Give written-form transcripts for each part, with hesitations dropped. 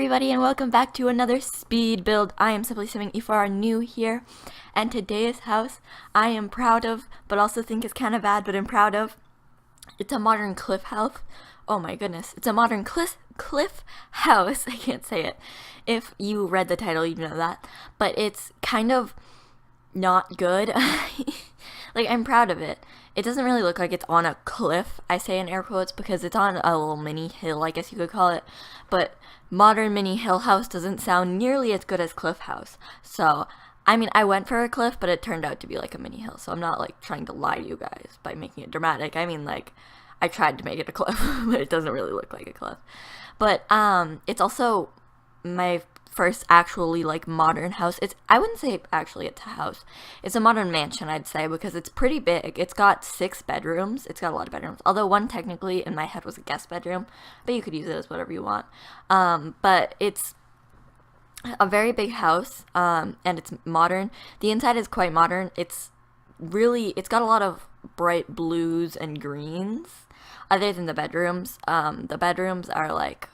everybody, and welcome back to another speed build. I am Simply Simming. If you are new here, and today's house I am proud of, but also think is kind of bad, but I'm proud of. It's a modern cliff house. Oh my goodness, it's a modern cliff house. I can't say it. If you read the title, you know that. But it's kind of not good. Like, I'm proud of it. It doesn't really look like it's on a cliff, I say in air quotes, because it's on a little mini hill, I guess you could call it. But modern mini hill house doesn't sound nearly as good as cliff house. So, I mean, I went for a cliff, but it turned out to be like a mini hill. So I'm not like trying to lie to you guys by making it dramatic. I mean, like, I tried to make it a cliff, but it doesn't really look like a cliff. But it's also my first actually like modern house. I wouldn't say actually it's a house. It's a modern mansion, I'd say, because it's pretty big. It's got 6 bedrooms. It's got a lot of bedrooms. Although one technically in my head was a guest bedroom, but you could use it as whatever you want. But it's a very big house, and it's modern. The inside is quite modern. It's got a lot of bright blues and greens. Other than the bedrooms, are like,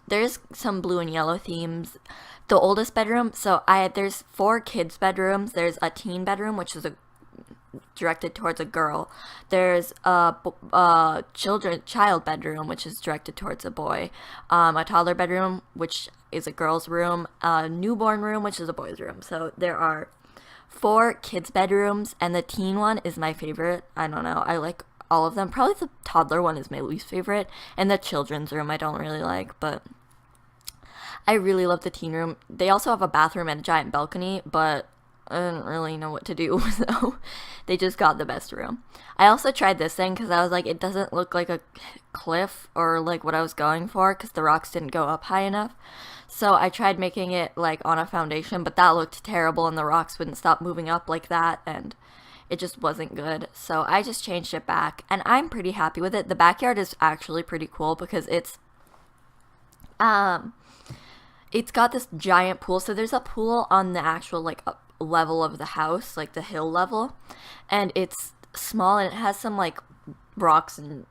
there's some blue and yellow themes. The oldest bedroom, there's 4 kids' bedrooms. There's a teen bedroom, which is directed towards a girl. There's a child bedroom, which is directed towards a boy. A toddler bedroom, which is a girl's room. A newborn room, which is a boy's room. So there are 4 kids' bedrooms, and the teen one is my favorite. I don't know. I like all of them. Probably the toddler one is my least favorite, and the children's room I don't really like, but I really love the teen room. They also have a bathroom and a giant balcony, but I didn't really know what to do, so they just got the best room. I also tried this thing because I was like, it doesn't look like a cliff or like what I was going for, because the rocks didn't go up high enough. So I tried making it like on a foundation, but that looked terrible, and the rocks wouldn't stop moving up like that, and it just wasn't good. So I just changed it back, and I'm pretty happy with it. The backyard is actually pretty cool because it's got this giant pool. So there's a pool on the actual like level of the house, like the hill level, and it's small, and it has some like rocks and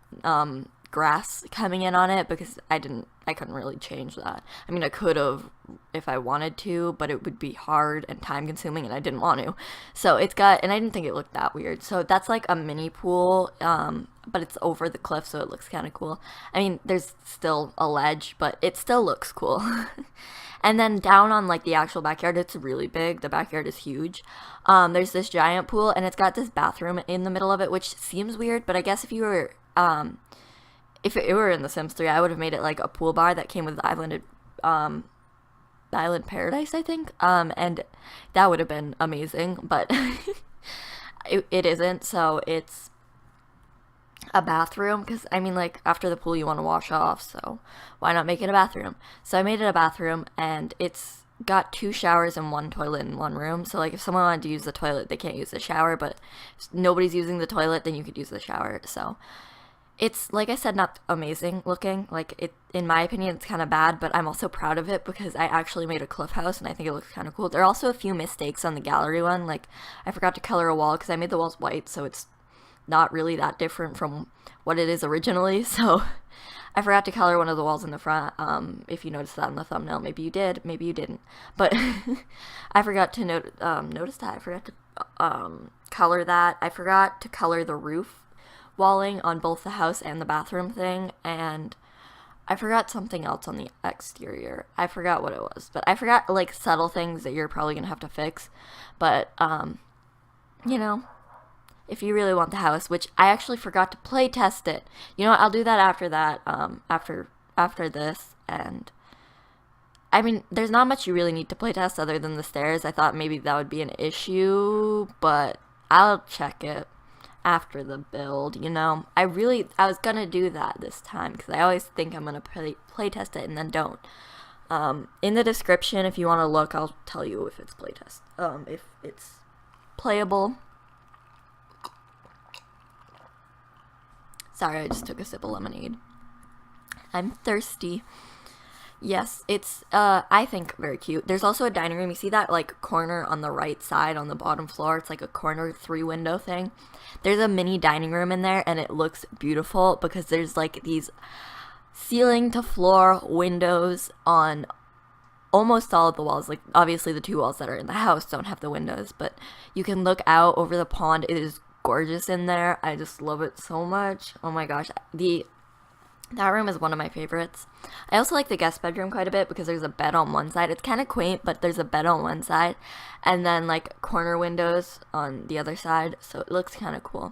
grass coming in on it, because I couldn't really change that. I mean, I could have if I wanted to, but it would be hard and time consuming, and I didn't want to. So and I didn't think it looked that weird. So that's like a mini pool, but it's over the cliff, so it looks kind of cool. I mean, there's still a ledge, but it still looks cool. And then down on like the actual backyard, it's really big. The backyard is huge. There's this giant pool, and it's got this bathroom in the middle of it, which seems weird, but I guess if it were in The Sims 3, I would have made it like a pool bar that came with the Island Paradise, I think. And that would have been amazing, but it isn't. So it's a bathroom, because I mean, like, after the pool you want to wash off, so why not make it a bathroom? So I made it a bathroom, and it's got 2 showers and 1 toilet in 1 room. So like, if someone wanted to use the toilet, they can't use the shower, but if nobody's using the toilet, then you could use the shower. So it's, like I said, not amazing looking. Like, it, in my opinion, it's kind of bad, but I'm also proud of it because I actually made a cliff house, and I think it looks kind of cool. There are also a few mistakes on the gallery one. Like, I forgot to color a wall because I made the walls white, so it's not really that different from what it is originally. So I forgot to color one of the walls in the front. If you noticed that in the thumbnail, maybe you did, maybe you didn't, but I forgot to notice that. I forgot to color that. I forgot to color the roof walling on both the house and the bathroom thing, and I forgot something else on the exterior. I forgot what it was, but I forgot like subtle things that you're probably gonna have to fix. But you know, if you really want the house, which I actually forgot to play test it. You know what, I'll do that after that, after this. And I mean, there's not much you really need to play test other than the stairs. I thought maybe that would be an issue, but I'll check it after the build, you know. I was gonna do that this time, because I always think I'm gonna play test it and then don't. In the description, if you want to look, I'll tell you if it's playtest, if it's playable. Sorry, I just took a sip of lemonade. I'm thirsty. Yes, it's, I think, very cute. There's also a dining room. You see that, like, corner on the right side on the bottom floor? It's like a corner 3-window thing. There's a mini dining room in there, and it looks beautiful because there's, like, these ceiling to floor windows on almost all of the walls, like obviously the 2 walls that are in the house don't have the windows, but you can look out over the pond. It is gorgeous in there. I just love it so much. Oh my gosh. That room is one of my favorites. I also like the guest bedroom quite a bit because there's a bed on one side. It's kind of quaint, but there's a bed on one side and then like corner windows on the other side, so it looks kind of cool.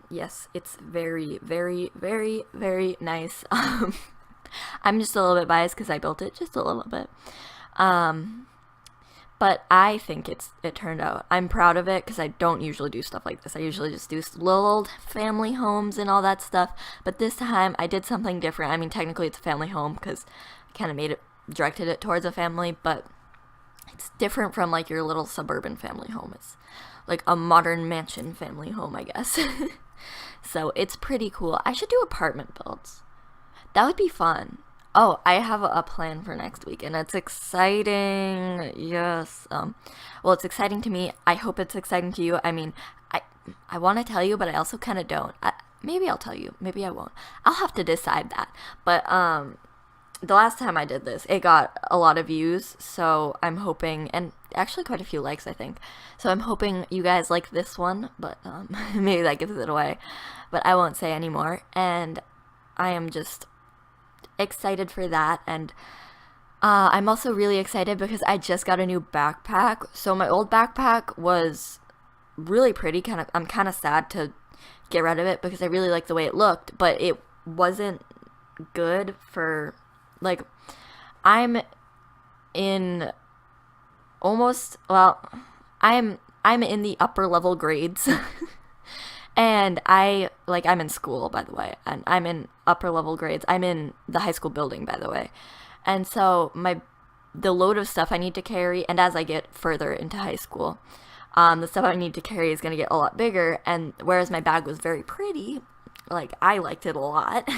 Yes, it's very, very, very, very nice. I'm just a little bit biased because I built it just a little bit. But I think it turned out. I'm proud of it because I don't usually do stuff like this. I usually just do little old family homes and all that stuff. But this time I did something different. I mean, technically it's a family home because I kind of directed it towards a family, but it's different from like your little suburban family home. It's like a modern mansion family home, I guess. So it's pretty cool. I should do apartment builds. That would be fun. Oh, I have a plan for next week, and it's exciting. Yes. Well, it's exciting to me. I hope it's exciting to you. I mean, I want to tell you, but I also kind of don't. Maybe I'll tell you. Maybe I won't. I'll have to decide that. But the last time I did this, it got a lot of views, so I'm hoping, and actually quite a few likes, I think. So I'm hoping you guys like this one, but maybe that gives it away. But I won't say anymore, and I am just excited for that. And I'm also really excited because I just got a new backpack. So my old backpack was really pretty. I'm kind of sad to get rid of it because I really liked the way it looked, but it wasn't good for, like, I'm in the upper level grades. And I'm in school, by the way, and I'm in upper level grades. I'm in the high school building, by the way. And so the load of stuff I need to carry, and as I get further into high school, the stuff I need to carry is going to get a lot bigger. And whereas my bag was very pretty, like, I liked it a lot,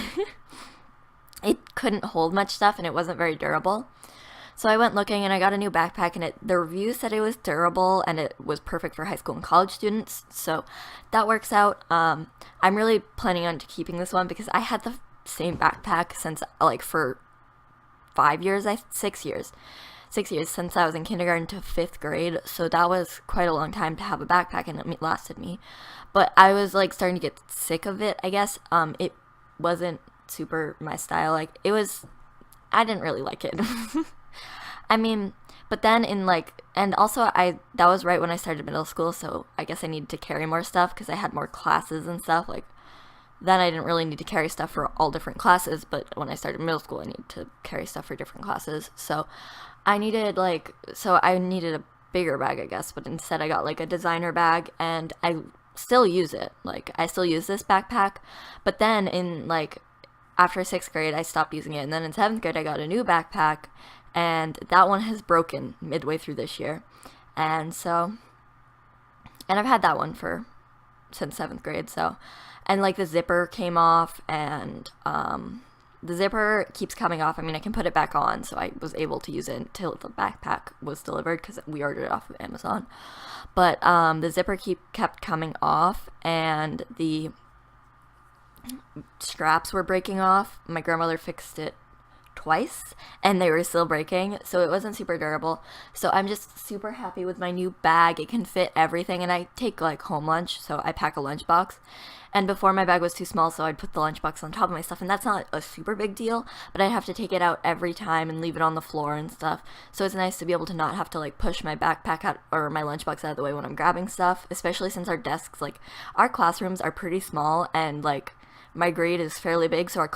it couldn't hold much stuff and it wasn't very durable. So I went looking and I got a new backpack, and the reviews said it was durable and it was perfect for high school and college students. So that works out. I'm really planning on keeping this one because I had the same backpack since for 5 years, 6 years. 6 years since I was in kindergarten to 5th grade. So that was quite a long time to have a backpack, and it lasted me. But I was starting to get sick of it, I guess. It wasn't super my style. I didn't really like it. I mean, but then and also that was right when I started middle school, so I guess I needed to carry more stuff because I had more classes and stuff. Then I didn't really need to carry stuff for all different classes, but when I started middle school, I needed to carry stuff for different classes. So I needed a bigger bag, I guess, but instead I got a designer bag, and I still use it. I still use this backpack, but then after 6th grade, I stopped using it, and then in 7th grade, I got a new backpack, and that one has broken midway through this year. And I've had that one since 7th grade, and the zipper came off, and the zipper keeps coming off. I mean, I can put it back on, so I was able to use it until the backpack was delivered because we ordered it off of Amazon. But the zipper kept coming off, and the straps were breaking off. My grandmother fixed it twice and they were still breaking, so it wasn't super durable. So I'm just super happy with my new bag. It can fit everything, and I take home lunch, so I pack a lunchbox. And before, my bag was too small, so I'd put the lunchbox on top of my stuff, and that's not a super big deal, but I'd have to take it out every time and leave it on the floor and stuff. So it's nice to be able to not have to push my backpack out or my lunchbox out of the way when I'm grabbing stuff, especially since our desks, our classrooms are pretty small, and my grade is fairly big, so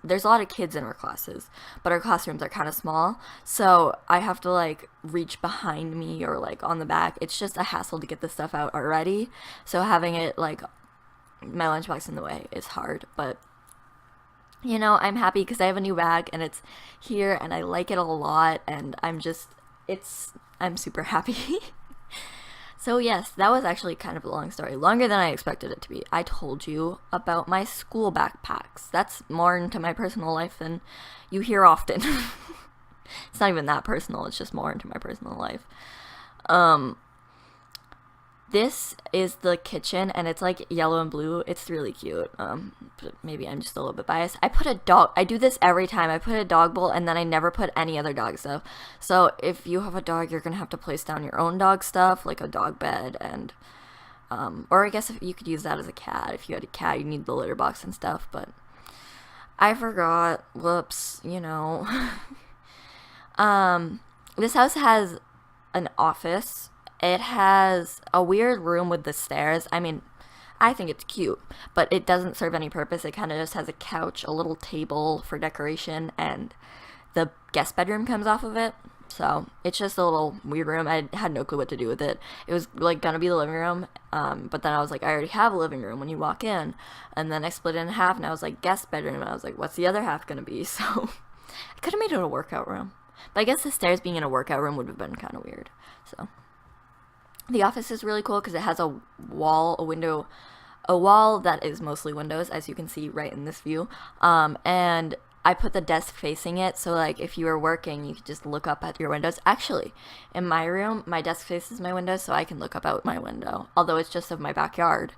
there's a lot of kids in our classes, but our classrooms are kind of small, so I have to reach behind me or on the back. It's just a hassle to get the stuff out already, so having it my lunchbox in the way is hard. But I'm happy because I have a new bag and it's here and I like it a lot, and I'm super happy. So yes, that was actually kind of a long story, longer than I expected it to be. I told you about my school backpacks. That's more into my personal life than you hear often. It's not even that personal, it's just more into my personal life. This is the kitchen, and it's like yellow and blue. It's really cute. But maybe I'm just a little bit biased. I put a dog. I do this every time. I put a dog bowl, and then I never put any other dog stuff. So if you have a dog, you're gonna have to place down your own dog stuff, like a dog bed, and or I guess if you could use that as a cat. If you had a cat, you need the litter box and stuff. But I forgot. Whoops. This house has an office. It has a weird room with the stairs. I mean, I think it's cute, but it doesn't serve any purpose. It kind of just has a couch, a little table for decoration, and the guest bedroom comes off of it. So it's just a little weird room. I had no clue what to do with it. It was like gonna be the living room, but then I was like, I already have a living room when you walk in, and then I split it in half, and I was like, guest bedroom, and I was like, what's the other half gonna be? So I could have made it a workout room, but I guess the stairs being in a workout room would have been kind of weird. So the office is really cool because it has a wall that is mostly windows, as you can see right in this view. And I put the desk facing it, so like if you were working, you could just look up at your windows. Actually, in my room, my desk faces my window, so I can look up out my window. Although it's just of my backyard,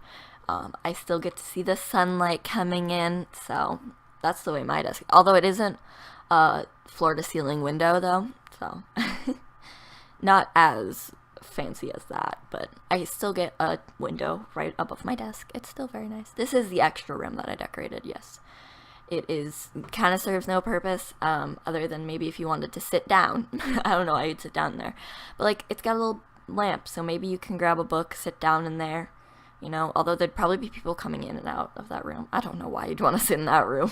I still get to see the sunlight coming in, so that's the way my desk. Although it isn't a floor-to-ceiling window, though, so not as fancy as that, but I still get a window right above my desk. It's still very nice. This is the extra room that I decorated. Yes, it is kind of serves no purpose other than maybe if you wanted to sit down. I don't know why you'd sit down there, but like it's got a little lamp, so maybe you can grab a book, sit down in there, although there'd probably be people coming in and out of that room. I don't know why you'd want to sit in that room.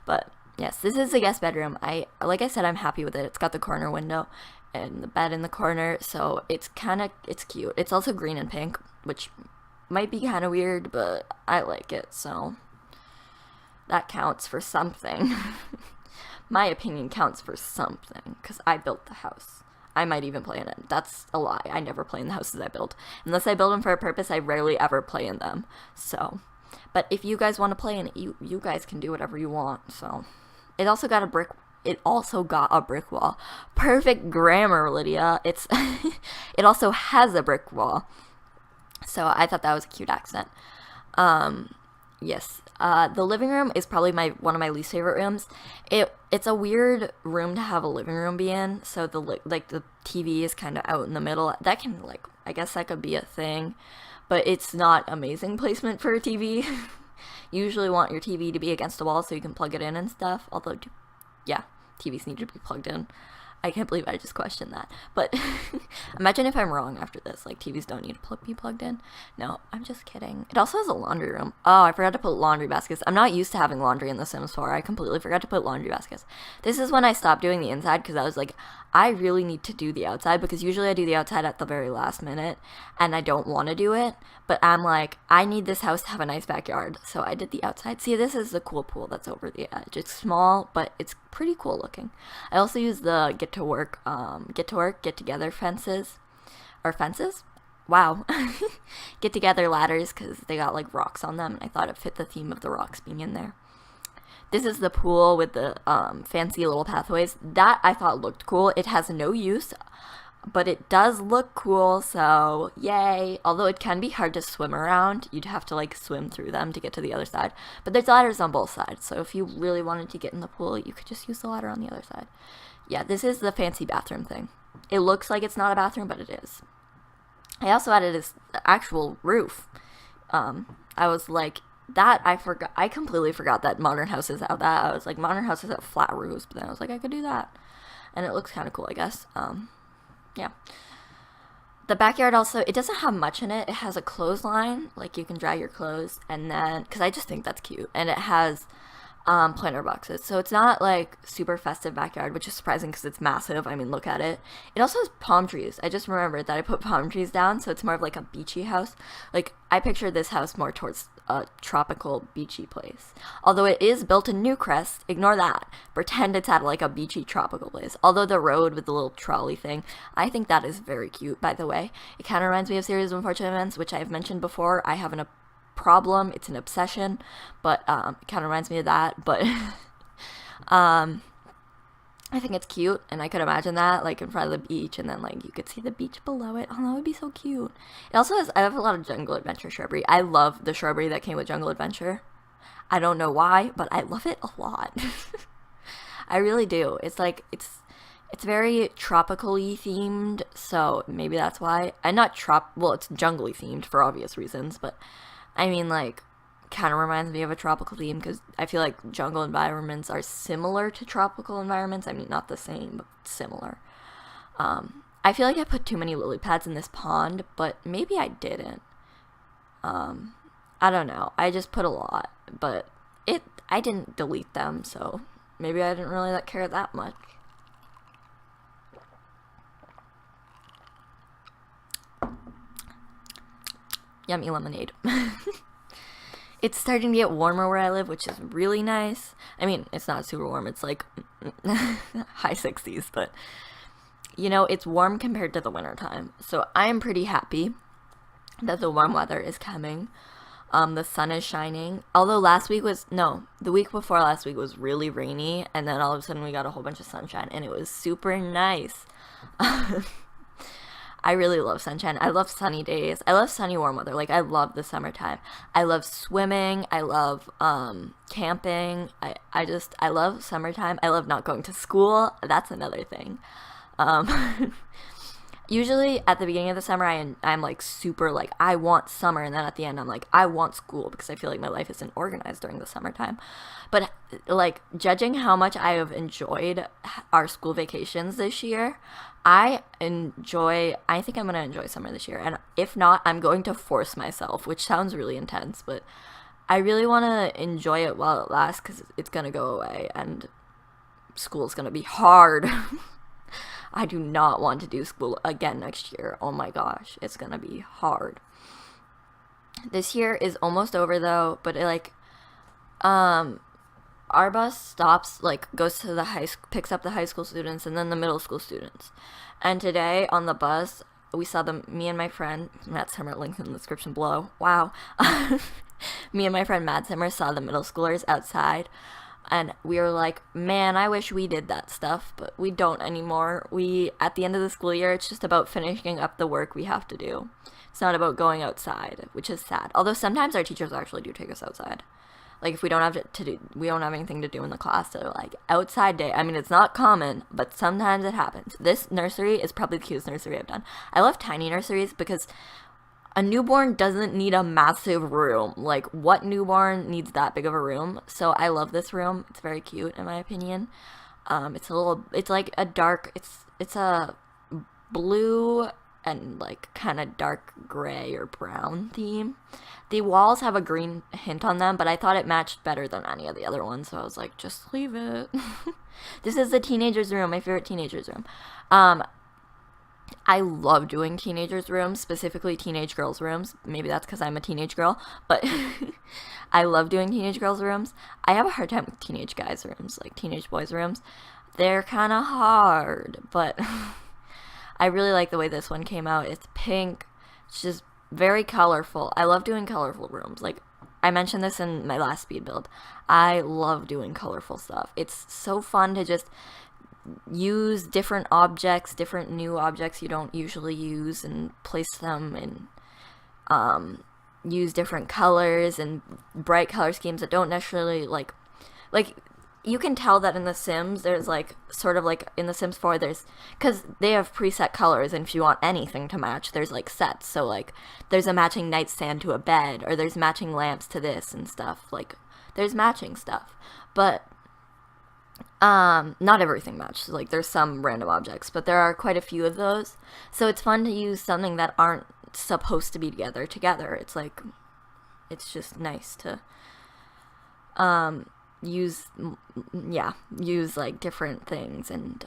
But yes, this is the guest bedroom. Like I said, I'm happy with it. It's got the corner window and the bed in the corner, so it's cute. It's also green and pink, which might be kind of weird, but I like it, so that counts for something. My opinion counts for something, because I built the house. I might even play in it. That's a lie. I never play in the houses I build. Unless I build them for a purpose, I rarely ever play in them. So, but if you guys want to play in it, you guys can do whatever you want, so. It also got a brick wall. Perfect grammar, Lydia. It also has a brick wall. So I thought that was a cute accent. Yes. The living room is probably one of my least favorite rooms. It's a weird room to have a living room be in. So the TV is kind of out in the middle. That can I guess that could be a thing, but it's not amazing placement for a TV. You usually want your TV to be against the wall so you can plug it in and stuff. Although, yeah, TVs need to be plugged in. I can't believe I just questioned that. But imagine if I'm wrong after this. Like, TVs don't need to be plugged in. No, I'm just kidding. It also has a laundry room. Oh, I forgot to put laundry baskets. I'm not used to having laundry in The Sims 4. I completely forgot to put laundry baskets. This is when I stopped doing the inside because I was like, I really need to do the outside, because usually I do the outside at the very last minute and I don't want to do it. But I'm like, I need this house to have a nice backyard. So I did the outside. See, this is the cool pool that's over the edge. It's small, but it's pretty cool looking. I also use the get together fences. Wow. Get together ladders because they got like rocks on them, and I thought it fit the theme of the rocks being in there. This is the pool with the fancy little pathways. That I thought looked cool. It has no use, but it does look cool, so yay. Although it can be hard to swim around. You'd have to swim through them to get to the other side. But there's ladders on both sides, so if you really wanted to get in the pool, you could just use the ladder on the other side. Yeah, this is the fancy bathroom thing. It looks like it's not a bathroom, but it is. I also added this actual roof. I was like, I completely forgot that modern houses have that. I was like, modern houses have flat roofs, but then I was like, I could do that. And it looks kind of cool, I guess. Yeah. The backyard also, it doesn't have much in it. It has a clothesline, you can dry your clothes, and then, because I just think that's cute. And it has planter boxes. So it's not super festive backyard, which is surprising because it's massive. I mean, look at it. It also has palm trees. I just remembered that I put palm trees down, so it's more of a beachy house. I pictured this house more towards a tropical beachy place. Although it is built in Newcrest, ignore that. Pretend it's at a beachy tropical place. Although the road with the little trolley thing, I think that is very cute, by the way. It kind of reminds me of Series of Unfortunate Events, which I have mentioned before. I have a problem, it's an obsession, but it kind of reminds me of that. But I think it's cute, and I could imagine that, like, in front of the beach, and then, like, you could see the beach below it. Oh, that would be so cute. It also has, I have a lot of Jungle Adventure shrubbery. I love the shrubbery that came with Jungle Adventure. I don't know why, but I love it a lot. I really do. It's like, it's very tropically themed, so maybe that's why. And not well, it's jungly themed for obvious reasons, but I mean, like, kind of reminds me of a tropical theme, because I feel like jungle environments are similar to tropical environments. I mean, not the same, but similar. I feel like I put too many lily pads in this pond, but maybe I didn't. I don't know. I just put a lot, but I didn't delete them, so maybe I didn't really care that much. Yummy lemonade. It's starting to get warmer where I live, which is really nice. I mean, it's not super warm. It's like high 60s, but you know, it's warm compared to the winter time. So I am pretty happy that the warm weather is coming. The sun is shining. Although the week before last week was really rainy, and then all of a sudden we got a whole bunch of sunshine, and it was super nice. I really love sunshine. I love sunny days. I love sunny warm weather. Like, I love the summertime. I love swimming. I love camping. I love summertime. I love not going to school. That's another thing. Usually at the beginning of the summer, I'm like super like, I want summer, and then at the end I'm like, I want school, because I feel like my life isn't organized during the summertime. But like, judging how much I have enjoyed our school vacations this year, I think I'm going to enjoy summer this year. And if not, I'm going to force myself, which sounds really intense, but I really want to enjoy it while it lasts, because it's going to go away and school's going to be hard. I do not want to do school again next year. Oh my gosh, it's going to be hard. This year is almost over though, but our bus stops, like, goes to picks up the high school students and then the middle school students. And today on the bus, we saw me and my friend, Madsimmmer, linked in the description below. Wow. Me and my friend Madsimmmer saw the middle schoolers outside. And we were like, man, I wish we did that stuff, but we don't anymore. At the end of the school year, it's just about finishing up the work we have to do. It's not about going outside, which is sad. Although sometimes our teachers actually do take us outside. Like, if we don't have we don't have anything to do in the class, they're like, outside day. I mean, it's not common, but sometimes it happens. This nursery is probably the cutest nursery I've done. I love tiny nurseries because a newborn doesn't need a massive room. Like, what newborn needs that big of a room? So I love this room. It's very cute, in my opinion. It's like a dark, it's a blue and like kind of dark gray or brown theme. The walls have a green hint on them, but I thought it matched better than any of the other ones, so I was like, just leave it. This is the teenagers' room, my favorite teenagers' room. I love doing teenagers' rooms, specifically teenage girls' rooms. Maybe that's because I'm a teenage girl, but I love doing teenage girls' rooms. I have a hard time with teenage guys' rooms, like teenage boys' rooms. They're kind of hard, but I really like the way this one came out. It's pink. It's just very colorful. I love doing colorful rooms. Like, I mentioned this in my last speed build. I love doing colorful stuff. It's so fun to just use different objects, different new objects you don't usually use, and place them and use different colors and bright color schemes that don't necessarily like you can tell that in The Sims there's like sort of like in The Sims 4 there's, because they have preset colors, and if you want anything to match there's like sets, so like there's a matching nightstand to a bed, or there's matching lamps to this and stuff, like there's matching stuff, but not everything matches. Like, there's some random objects, but there are quite a few of those. So it's fun to use something that aren't supposed to be together. It's like, it's just nice to use like different things and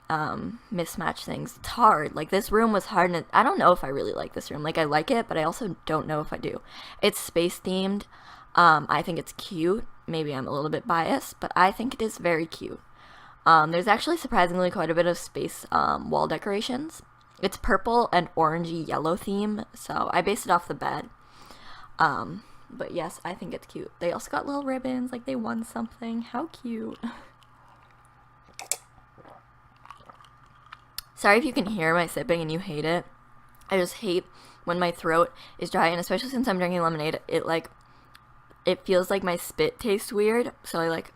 mismatch things. It's hard. Like, this room was hard, and I don't know if I really like this room. Like, I like it, but I also don't know if I do. It's space themed. I think it's cute. Maybe I'm a little bit biased, but I think it is very cute. There's actually surprisingly quite a bit of space wall decorations. It's purple and orangey yellow theme, so I based it off the bed. But yes, I think it's cute. They also got little ribbons, like they won something. How cute. Sorry if you can hear my sipping and you hate it. I just hate when my throat is dry, and especially since I'm drinking lemonade, it feels like my spit tastes weird, so I like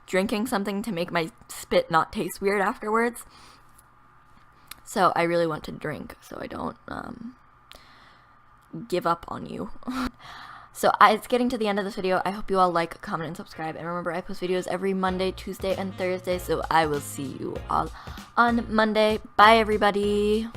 drinking something to make my spit not taste weird afterwards. So I really want to drink so I don't give up on you. So it's getting to the end of this video. I hope you all like, comment, and subscribe. And remember, I post videos every Monday, Tuesday, and Thursday. So I will see you all on Monday. Bye, everybody.